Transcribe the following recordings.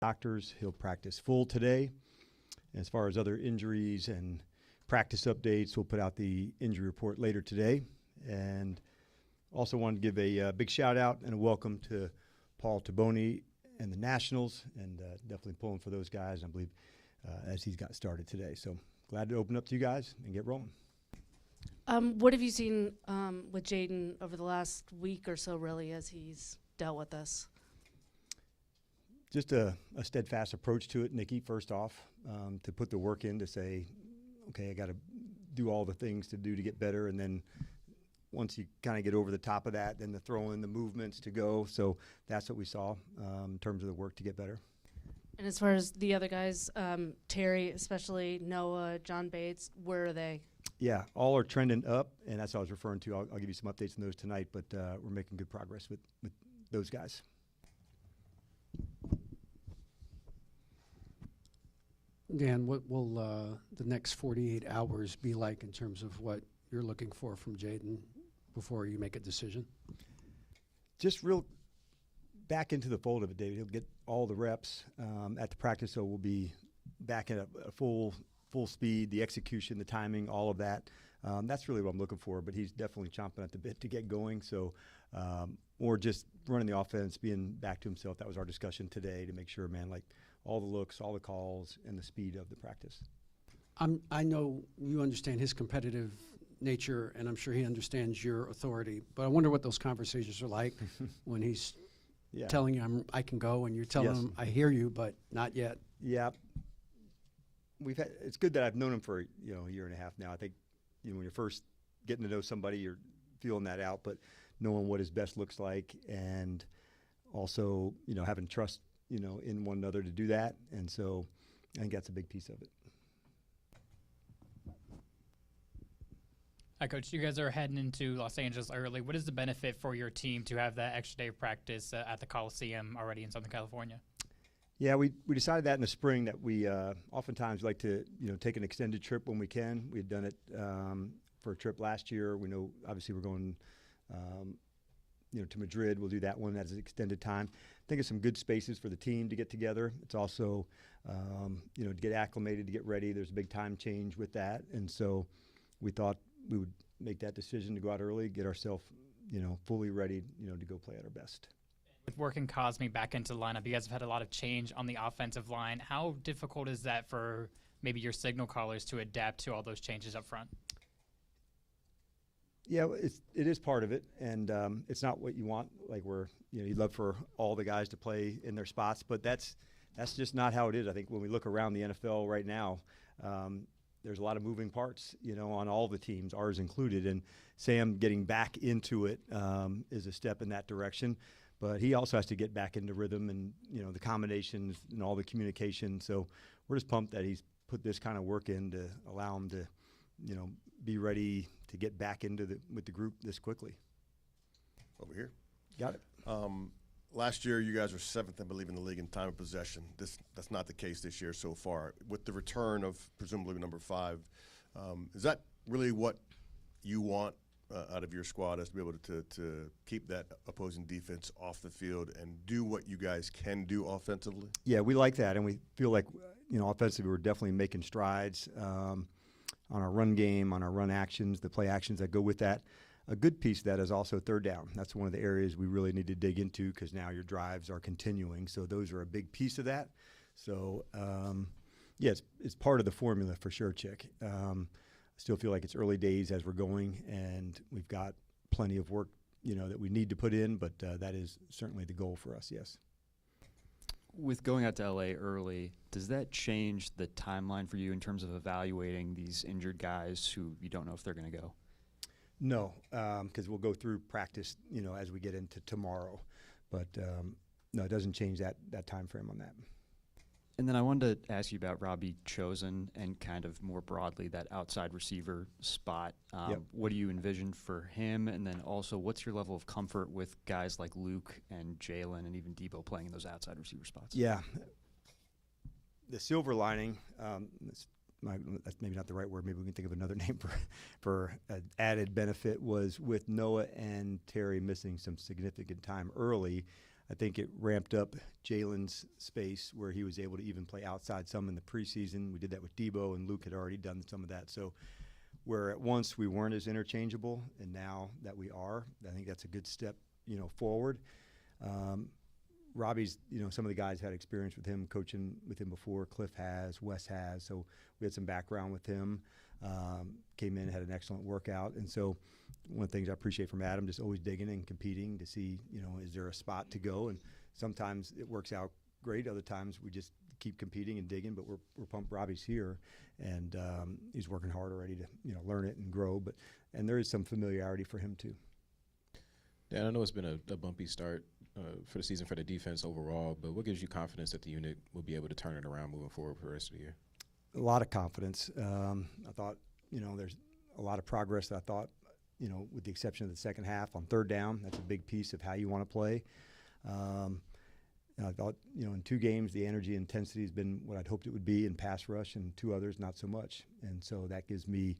doctors. He'll practice full today. As far as other injuries and practice updates, we'll put out the injury report later today. And also wanted to give a big shout out and a welcome to Paul Taboni and the Nationals, and definitely pulling for those guys, I believe, as he's got started today. So glad to open up to you guys and get rolling. What have you seen with Jaden over the last week or so, really, as he's dealt with this? Just a steadfast approach to it, Nikki, first off, to put the work in to say, okay, I got to do all the things to do to get better. And then once you kind of get over the top of that, then the throw in the movements to go. So that's what we saw in terms of the work to get better. And as far as the other guys, Terry, especially Noah, John Bates, where are they? Yeah, all are trending up, and that's what I was referring to. I'll give you some updates on those tonight, but we're making good progress with those guys. Dan, what will the next 48 hours be like in terms of what you're looking for from Jaden before you make a decision? Just real back into the fold of it, David. He'll get all the reps at the practice, so we'll be back at a full speed, the execution, the timing, all of that. That's really what I'm looking for, but he's definitely chomping at the bit to get going. So, or just running the offense, being back to himself. That was our discussion today to make sure, man, like all the looks, all the calls, and the speed of the practice. I know you understand his competitive nature, and I'm sure he understands your authority, but I wonder what those conversations are like when he's telling you I can go, and you're telling him, I hear you, but not yet. Yeah. It's good that I've known him for a year and a half now. I think when you're first getting to know somebody, you're feeling that out, but knowing what his best looks like, and also having trust in one another to do that. And so I think that's a big piece of it. Hi, Coach. You guys are heading into Los Angeles early. What is the benefit for your team to have that extra day of practice at the Coliseum already in Southern California? Yeah, we decided that in the spring that we oftentimes like to take an extended trip when we can. We had done it for a trip last year. We know obviously we're going to Madrid. We'll do that one as an extended time. I think it's some good spaces for the team to get together. It's also to get acclimated, to get ready. There's a big time change with that, and so we thought we would make that decision to go out early, get ourselves fully ready to go play at our best. With working Cosme back into the lineup, you guys have had a lot of change on the offensive line. How difficult is that for maybe your signal callers to adapt to all those changes up front? Yeah, it is part of it, and it's not what you want. Like you'd love for all the guys to play in their spots, but that's just not how it is. I think when we look around the NFL right now, there's a lot of moving parts, on all the teams, ours included, and Sam getting back into it is a step in that direction. But he also has to get back into rhythm and, the combinations and all the communication. So we're just pumped that he's put this kind of work in to allow him to, be ready to get back with the group this quickly. Over here. Got it. Last year, you guys were 7th, I believe, in the league in time of possession. That's not the case this year so far. With the return of presumably number 5, is that really what you want out of your squad, is to be able to keep that opposing defense off the field and do what you guys can do offensively? Yeah, we like that, and we feel like offensively we're definitely making strides on our run game, on our run actions, the play actions that go with that. A good piece of that is also third down. That's one of the areas we really need to dig into, because now your drives are continuing. So those are a big piece of that. So, it's part of the formula for sure, Chick. Still feel like it's early days as we're going, and we've got plenty of work, that we need to put in, but that is certainly the goal for us, yes. With going out to LA early, does that change the timeline for you in terms of evaluating these injured guys who you don't know if they're going to go? No, because we'll go through practice, as we get into tomorrow. But no, it doesn't change that time frame on that. And then I wanted to ask you about Robbie Chosen and kind of more broadly that outside receiver spot. Yep. What do you envision for him? And then also, what's your level of comfort with guys like Luke and Jalen and even Debo playing in those outside receiver spots? Yeah. The silver lining, that's maybe not the right word. Maybe we can think of another name for an added benefit, was with Noah and Terry missing some significant time early. I think it ramped up Jalen's space where he was able to even play outside some in the preseason. We did that with Debo, and Luke had already done some of that. So where at once we weren't as interchangeable, and now that we are, I think that's a good step, forward. Robbie's, some of the guys had experience with him, coaching with him before. Cliff has, Wes has, so we had some background with him. Came in, had an excellent workout, and so one of the things I appreciate from Adam, just always digging and competing to see, is there a spot to go? And sometimes it works out great. Other times we just keep competing and digging. But we're pumped. Robbie's here, and he's working hard already to learn it and grow. And there is some familiarity for him too. Dan, I know it's been a bumpy start for the season for the defense overall, but what gives you confidence that the unit will be able to turn it around moving forward for the rest of the year? A lot of confidence. I thought, there's a lot of progress that I thought, with the exception of the second half on third down. That's a big piece of how you want to play. I thought, in 2 games, the energy and intensity has been what I'd hoped it would be in pass rush, and 2 others, not so much. And so that gives me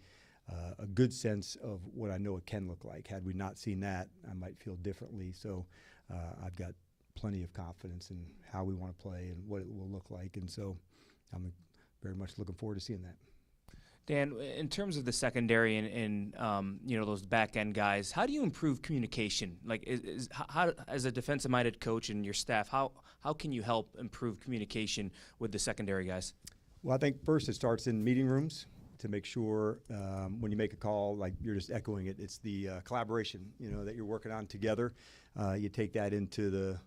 a good sense of what I know it can look like. Had we not seen that, I might feel differently. So I've got plenty of confidence in how we want to play and what it will look like. And so I'm very much looking forward to seeing that. Dan, in terms of the secondary and those back end guys, how do you improve communication? Like, how as a defensive-minded coach and your staff, how can you help improve communication with the secondary guys? Well, I think first it starts in meeting rooms to make sure when you make a call, like you're just echoing it. It's the collaboration, that you're working on together. You take that into the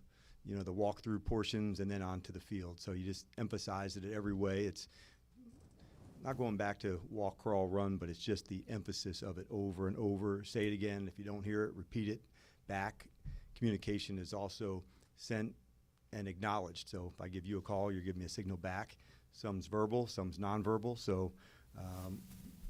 walkthrough portions and then onto the field. So you just emphasize it every way. It's not going back to walk, crawl, run, but it's just the emphasis of it over and over. Say it again. If you don't hear it, repeat it back. Communication is also sent and acknowledged. So if I give you a call, you're giving me a signal back. Some's verbal, some's nonverbal. So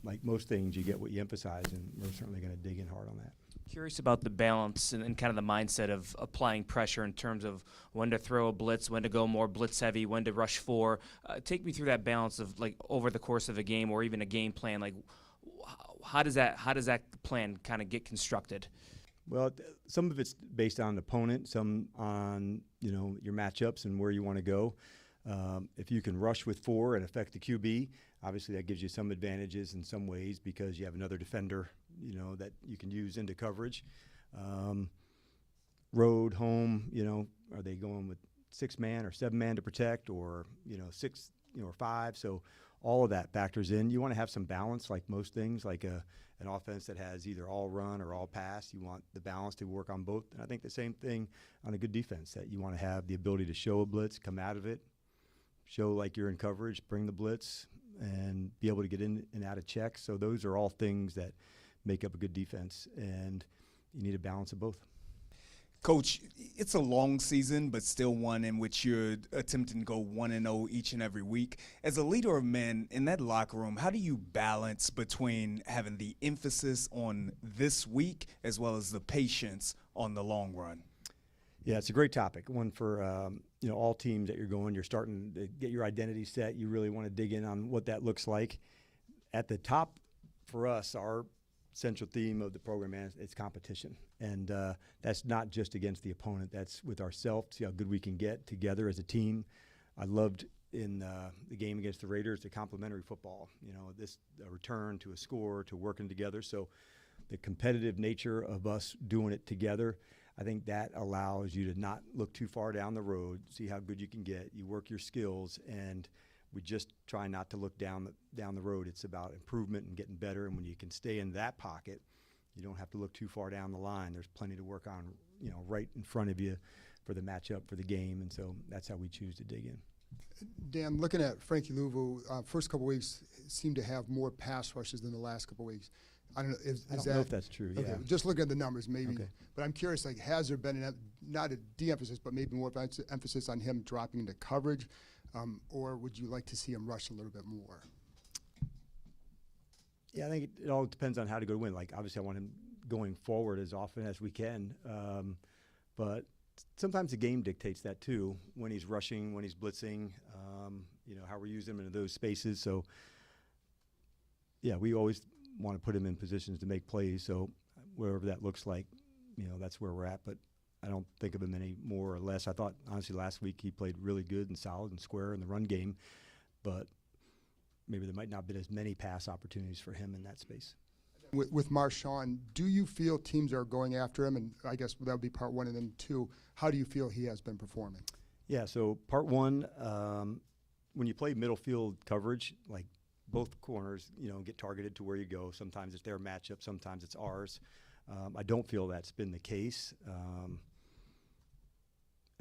like most things, you get what you emphasize, and we're certainly going to dig in hard on that. Curious about the balance and kind of the mindset of applying pressure in terms of when to throw a blitz, when to go more blitz heavy, when to rush 4. Take me through that balance of like over the course of a game or even a game plan. Like, how does that plan kind of get constructed? Well, some of it's based on the opponent, some on your matchups and where you want to go. If you can rush with 4 and affect the QB, obviously that gives you some advantages in some ways because you have another defender, that you can use into coverage. Road, home, are they going with 6-man or 7-man to protect, or 6, or 5? So all of that factors in. You want to have some balance, like most things, like an offense that has either all run or all pass. You want the balance to work on both. And I think the same thing on a good defense, that you want to have the ability to show a blitz, come out of it, show like you're in coverage, bring the blitz, and be able to get in and out of checks. So those are all things that make up a good defense, and you need a balance of both. Coach, it's a long season, but still one in which you're attempting to go 1-0 each and every week. As a leader of men in that locker room, how do you balance between having the emphasis on this week as well as the patience on the long run? Yeah, it's a great topic. One for all teams that you're going. You're starting to get your identity set. You really want to dig in on what that looks like. At the top, for us, our central theme of the program is competition, and that's not just against the opponent. That's with ourselves. See how good we can get together as a team. I loved in the game against the Raiders the complementary football. This a return to a score to working together. So the competitive nature of us doing it together, I think that allows you to not look too far down the road, see how good you can get. You work your skills, and we just try not to look down the road. It's about improvement and getting better, and when you can stay in that pocket, you don't have to look too far down the line. There's plenty to work on, right in front of you for the matchup, for the game, and so that's how we choose to dig in. Dan, looking at Frankie Louisville, first couple weeks seemed to have more pass rushes than the last couple weeks. I don't know. I don't know if that's true. Okay, Yeah. just looking at the numbers, maybe. Okay. But I'm curious, like, has there been not a de-emphasis, but maybe more emphasis on him dropping into coverage, or would you like to see him rush a little bit more? Yeah, I think it all depends on how to go to win. Like, obviously, I want him going forward as often as we can, but sometimes the game dictates that too. When he's rushing, when he's blitzing, how we're using him into those spaces. So, yeah, we always want to put him in positions to make plays. So, wherever that looks like, that's where we're at. But I don't think of him any more or less. I thought, honestly, last week he played really good and solid and square in the run game, but maybe there might not have been as many pass opportunities for him in that space. With Marshawn, do you feel teams are going after him? And I guess that would be part one. And then two, how do you feel he has been performing? Yeah, so part one, when you play middle field coverage, like both corners, get targeted to where you go. Sometimes it's their matchup, sometimes it's ours. I don't feel that's been the case. And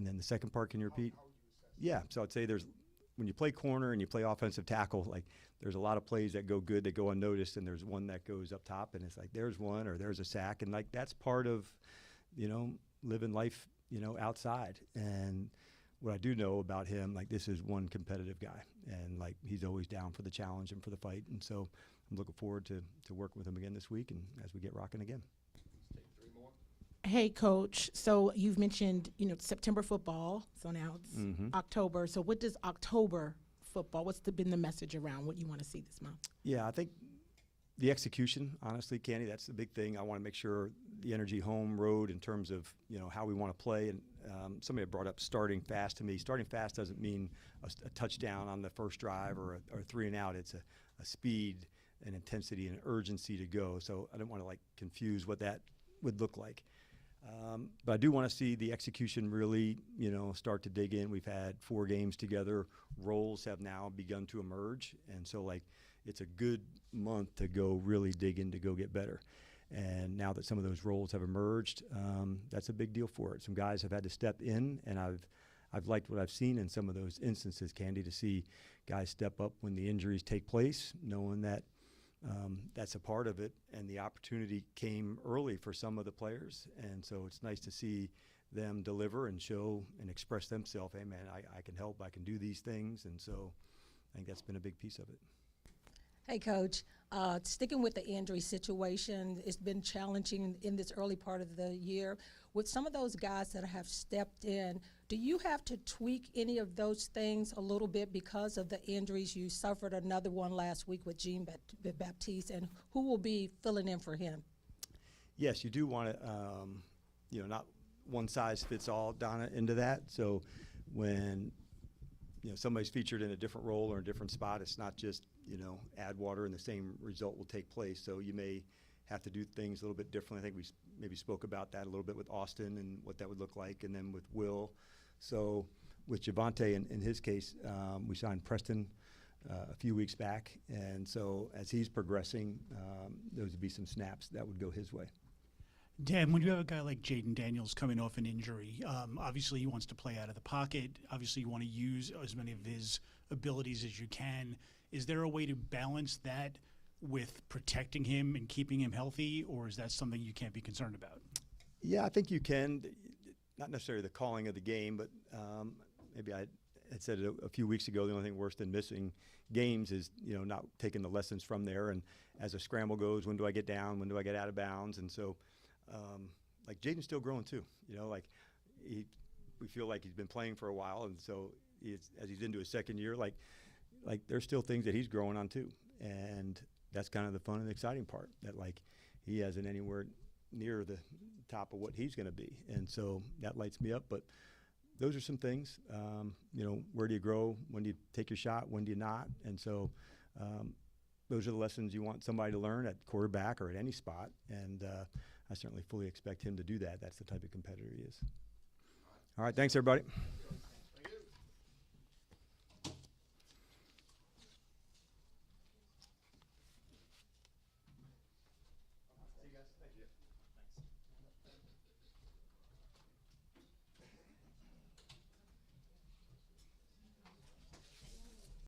then the second part, can you repeat? Yeah, so I'd say when you play corner and you play offensive tackle, like there's a lot of plays that go good, that go unnoticed, and there's one that goes up top, and it's like there's one or there's a sack, and like that's part of, living life, outside. And what I do know about him, like this is one competitive guy, and like he's always down for the challenge and for the fight, and so I'm looking forward to working with him again this week, and as we get rocking again. Hey, Coach. So you've mentioned, September football. So now it's October. So what does October football, been the message around what you want to see this month? Yeah, I think the execution, honestly, Candy, that's the big thing. I want to make sure the energy home road in terms of, how we want to play. And somebody had brought up starting fast to me. Starting fast doesn't mean a touchdown on the first drive or a 3 and out. It's a speed and intensity and urgency to go. So I don't want to confuse what that would look like. But I do want to see the execution really, start to dig in. We've had 4 games together. Roles have now begun to emerge. And so, it's a good month to go really dig in to go get better. And now that some of those roles have emerged, that's a big deal for it. Some guys have had to step in, and I've liked what I've seen in some of those instances, Candy, to see guys step up when the injuries take place, knowing that that's a part of it, and the opportunity came early for some of the players, and so it's nice to see them deliver and show and express themselves. Hey, man, I can help, I can do these things, and so I think that's been a big piece of it. Hey, Coach. Sticking with the injury situation, it's been challenging in this early part of the year. With some of those guys that have stepped in, do you have to tweak any of those things a little bit because of the injuries? You suffered another one last week with Jean Baptiste, and who will be filling in for him? Yes, you do want to, not one size fits all, Donna, into that. So when somebody's featured in a different role or a different spot, it's not just, add water and the same result will take place. So you may have to do things a little bit differently. I think we maybe spoke about that a little bit with Austin and what that would look like, and then with Will. So with Javonte, in his case, we signed Preston a few weeks back, and so as he's progressing, those would be some snaps that would go his way. Dan, when you have a guy like Jaden Daniels coming off an injury, obviously he wants to play out of the pocket. Obviously you want to use as many of his abilities as you can. Is there a way to balance that with protecting him and keeping him healthy, or is that something you can't be concerned about? Yeah, I think you can. Not necessarily the calling of the game, but maybe I had said it a few weeks ago, the only thing worse than missing games is, not taking the lessons from there. And as a scramble goes, when do I get down? When do I get out of bounds? And so, Jaden's still growing too. We feel like he's been playing for a while, and so as he's into his second year, there's still things that he's growing on too, and that's kind of the fun and exciting part. That he hasn't anywhere near the top of what he's going to be, and so that lights me up. But those are some things. Where do you grow? When do you take your shot? When do you not? And so those are the lessons you want somebody to learn at quarterback or at any spot, and I certainly fully expect him to do that. That's the type of competitor he is. All right, thanks, everybody.